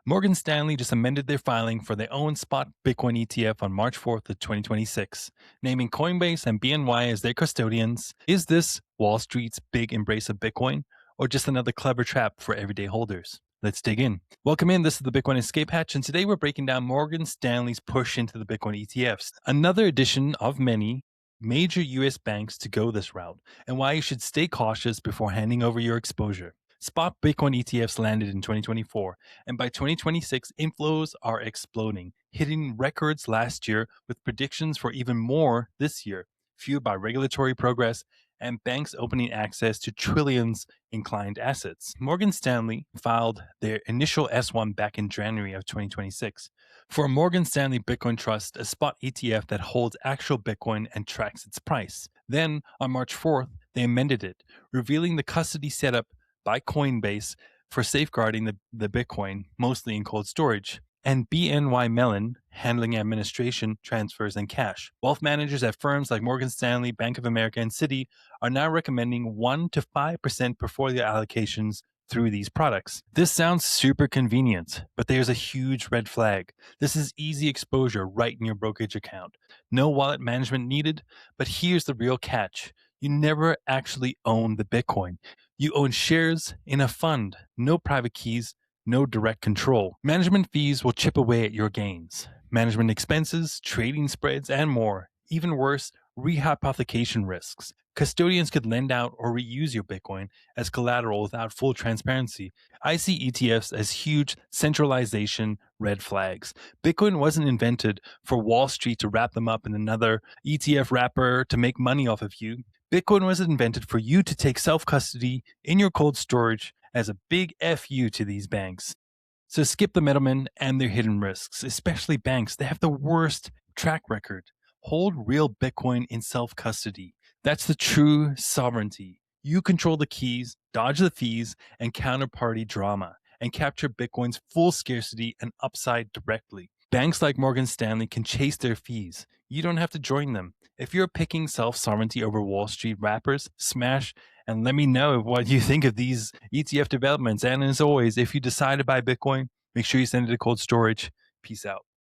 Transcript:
Morgan Stanley just amended their filing for their own spot Bitcoin ETF on March 4th of 2026, naming Coinbase and BNY as their custodians. Is this Wall Street's big embrace of Bitcoin, or just another clever trap for everyday holders? Let's dig in. Welcome in. This is the Bitcoin Escape Hatch, and today we're breaking down Morgan Stanley's push into the Bitcoin ETFs, another addition of many major US banks to go this route, and why you should stay cautious before handing over your exposure. Spot Bitcoin ETFs landed in 2024, and by 2026, inflows are exploding, hitting records last year with predictions for even more this year, fueled by regulatory progress and banks opening access to trillions in client assets. Morgan Stanley filed their initial S1 back in January of 2026 for a Morgan Stanley Bitcoin Trust, a spot ETF that holds actual Bitcoin and tracks its price. Then, on March 4th, they amended it, revealing the custody setup by Coinbase for safeguarding the Bitcoin, mostly in cold storage, and BNY Mellon handling administration, transfers, and cash. Wealth managers at firms like Morgan Stanley, Bank of America, and Citi are now recommending 1 to 5% portfolio allocations through these products. This sounds super convenient, but there's a huge red flag. This is easy exposure right in your brokerage account. No wallet management needed, but here's the real catch. You never actually own the Bitcoin. You own shares in a fund, no private keys, no direct control. Management fees will chip away at your gains. Management expenses, trading spreads, and more. Even worse, rehypothecation risks. Custodians could lend out or reuse your Bitcoin as collateral without full transparency. I see ETFs as huge centralization red flags. Bitcoin wasn't invented for Wall Street to wrap them up in another ETF wrapper to make money off of you. Bitcoin was invented for you to take self-custody in your cold storage as a big FU to these banks. So skip the middlemen and their hidden risks, especially banks. They have the worst track record. Hold real Bitcoin in self-custody. That's the true sovereignty. You control the keys, dodge the fees, and counterparty drama, and capture Bitcoin's full scarcity and upside directly. Banks like Morgan Stanley can chase their fees. You don't have to join them. If you're picking self-sovereignty over Wall Street wrappers, smash and let me know what you think of these ETF developments. And as always, if you decide to buy Bitcoin, make sure you send it to cold storage. Peace out.